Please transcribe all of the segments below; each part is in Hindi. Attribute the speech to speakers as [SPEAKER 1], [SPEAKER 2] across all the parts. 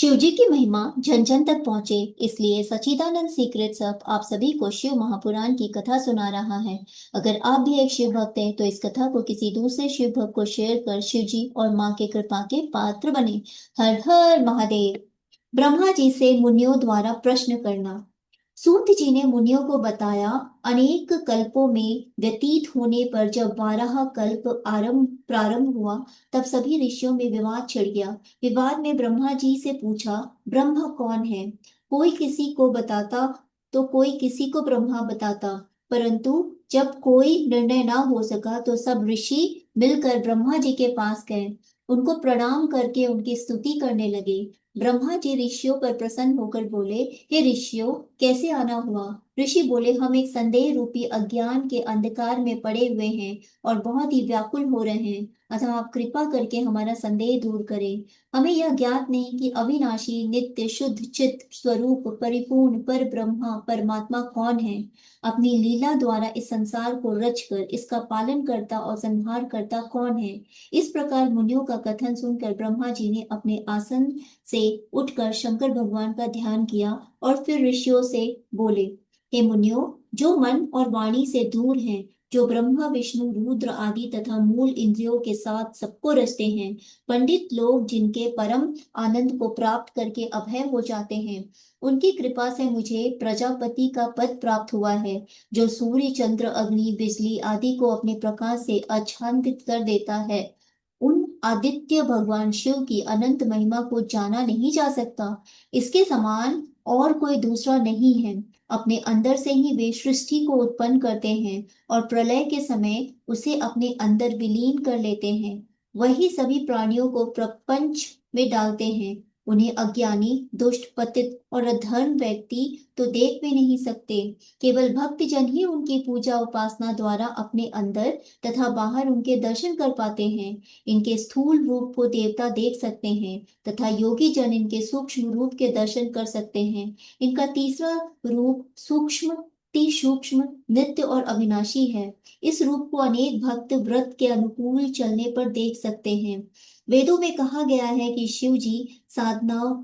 [SPEAKER 1] शिव जी की महिमा जन जन तक पहुंचे, इसलिए सच्चिदानंद सीक्रेट्स अब आप सभी को शिव महापुराण की कथा सुना रहा है। अगर आप भी एक शिव भक्त हैं तो इस कथा को किसी दूसरे शिव भक्त को शेयर कर शिव जी और मां के कृपा के पात्र बने। हर हर महादेव। ब्रह्मा जी से मुनियों द्वारा प्रश्न करना। सूत जी ने मुनियों को बताया, अनेक कल्पों में व्यतीत होने पर जब 12 कल्प आरंभ प्रारंभ हुआ, तब सभी ऋषियों में विवाद छिड़ गया। विवाद में ब्रह्मा जी से पूछा, ब्रह्मा कौन है? कोई किसी को बताता तो कोई किसी को ब्रह्मा बताता, परंतु जब कोई निर्णय ना हो सका तो सब ऋषि मिलकर ब्रह्मा जी के पास गए। उनको प्रणाम करके उनकी स्तुति करने लगे। ब्रह्मा जी ऋषियों पर प्रसन्न होकर बोले, हे ऋषियों, कैसे आना हुआ? ऋषि बोले, हम एक संदेह रूपी अज्ञान के अंधकार में पड़े हुए हैं और बहुत ही व्याकुल हो रहे हैं, अतः आप कृपा करके हमारा संदेह दूर करें। हमें यह ज्ञात नहीं कि अविनाशी नित्य शुद्ध चित्त स्वरूप परिपूर्ण पर ब्रह्मा परमात्मा कौन है। अपनी लीला द्वारा इस संसार को रचकर इसका पालन करता और संहार करता कौन है। इस प्रकार मुनियों का कथन सुनकर ब्रह्मा जी ने अपने आसन से उठकर शंकर भगवान का ध्यान किया और फिर ऋषियों से बोले, हे मुनियों, जो मन और वाणी से दूर हैं, जो ब्रह्मा विष्णु रुद्र आदि तथा मूल इंद्रियों के साथ सबको रचते हैं, पंडित लोग जिनके परम आनंद को प्राप्त करके अभय हो जाते हैं, उनकी कृपा से मुझे प्रजापति का पद प्राप्त हुआ है, जो सूर्य चंद्र अग्नि बिजली आदि को अपने प्रकाश से आच्छादित कर देता है। उन आदित्य भगवान शिव की अनंत महिमा को जाना नहीं जा सकता। इसके समान और कोई दूसरा नहीं है। अपने अंदर से ही वे सृष्टि को उत्पन्न करते हैं और प्रलय के समय उसे अपने अंदर विलीन कर लेते हैं। वही सभी प्राणियों को प्रपंच में डालते हैं। उन्हें अज्ञानी, दुष्ट, पतित और अधर्म व्यक्ति तो देख भी नहीं सकते। केवल भक्त जन ही उनकी पूजा उपासना द्वारा अपने अंदर तथा बाहर उनके दर्शन कर पाते हैं। इनके स्थूल रूप को देवता देख सकते हैं तथा योगी जन इनके सूक्ष्म रूप के दर्शन कर सकते हैं। इनका तीसरा रूप सूक्ष्म, अति सूक्ष्म, नित्य और अविनाशी है। इस रूप को अनेक भक्त व्रत के अनुकूल चलने पर देख सकते हैं। वेदों में कहा गया है कि शिव जी साधनाओं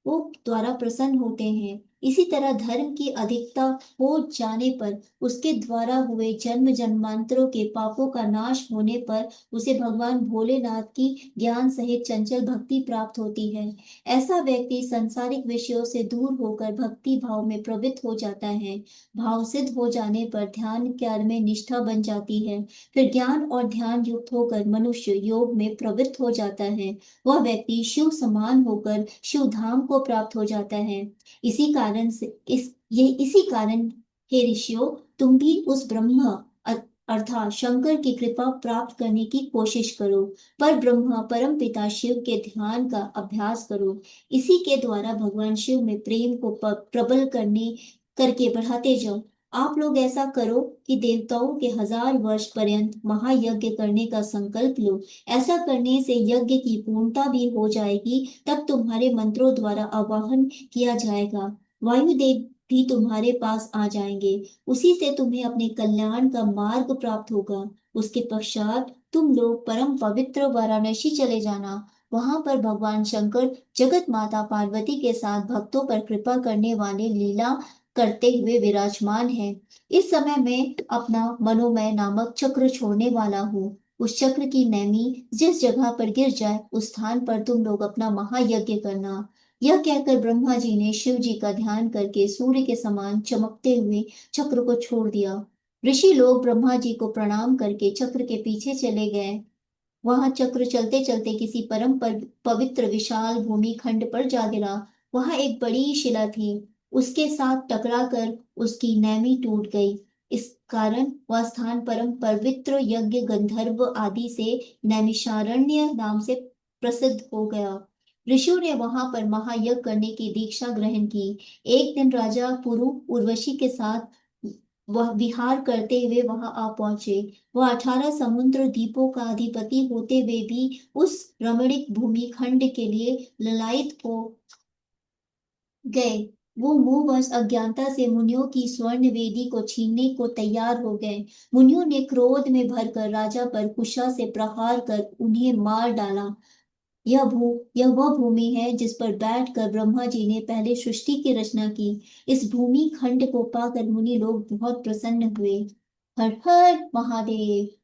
[SPEAKER 1] द्वारा प्रसन्न होते हैं। इसी तरह धर्म की अधिकता हो जाने पर, उसके द्वारा हुए जन्म जन्मांतरों के पापों का नाश होने पर उसे भगवान भोलेनाथ की ज्ञान सहित चंचल भक्ति प्राप्त होती है। ऐसा व्यक्ति सांसारिक विषयों से दूर होकर भक्ति भाव में प्रवृत्त हो जाता है। भाव सिद्ध हो जाने पर ध्यान कार्य में निष्ठा बन जाती है। फिर ज्ञान और ध्यान युक्त होकर मनुष्य योग में प्रवृत्त हो जाता है। वह व्यक्ति शिव समान होकर शिव धाम को प्राप्त हो जाता है। इसी कारण से इसी कारण, हे ऋषियों, तुम भी उस ब्रह्म अर्थात शंकर की कृपा प्राप्त करने की कोशिश करो। पर ब्रह्मा परम पिता शिव के ध्यान का अभ्यास करो। इसी के द्वारा भगवान शिव में प्रेम को प्रबल करने करके बढ़ाते जाओ। आप लोग ऐसा करो कि देवताओं के 1000 वर्ष पर्यंत महायज्ञ करने का संकल्प लो। ऐसा करने से यज्ञ की पूर्णता भी हो जाएगी। तब तुम्हारे मंत्रों द्वारा आवाहन किया जाएगा। वायुदेव भी तुम्हारे पास आ जाएंगे। उसी से तुम्हें अपने कल्याण का मार्ग प्राप्त होगा। उसके पश्चात तुम लोग परम पवित्र वाराणसी चले जाना। वहां पर भगवान शंकर जगत माता पार्वती के साथ भक्तों पर कृपा करने वाले लीला करते हुए विराजमान है। इस समय मैं अपना मनोमय नामक चक्र छोड़ने वाला हूँ। उस चक्र की नैमी जिस जगह पर गिर जाए, उस स्थान पर तुम लोग अपना महायज्ञ करना। यह कहकर ब्रह्मा जी ने शिव जी का ध्यान करके सूर्य के समान चमकते हुए चक्र को छोड़ दिया। ऋषि लोग ब्रह्मा जी को प्रणाम करके चक्र के पीछे चले गए। वहां चक्र चलते चलते किसी परम पवित्र विशाल भूमि खंड पर जा गिरा। वहां एक बड़ी शिला थी। उसके साथ टकराकर उसकी नेमी टूट गई। इस कारण वह स्थान परम पवित्र यज्ञ गंधर्व आदि से नैमिषारण्य नाम से प्रसिद्ध हो गया। ऋषियों ने वहां पर महायज्ञ करने की दीक्षा ग्रहण की। एक दिन राजा पुरु उर्वशी के साथ वह विहार करते हुए वहां आ पहुंचे। वह 18 समुद्र द्वीपों का अधिपति होते हुए भी उस रमणीक भूमि खंड के लिए ललायत हो गए। वो मोहवश अज्ञानता से मुनियों की स्वर्ण वेदी को छीनने को तैयार हो गए। मुनियों ने क्रोध में भरकर राजा पर कुशा से प्रहार कर उन्हें मार डाला। यह वह भूमि है जिस पर बैठकर ब्रह्मा जी ने पहले सृष्टि की रचना की। इस भूमि खंड को पाकर मुनि लोग बहुत प्रसन्न हुए। हर हर महादेव।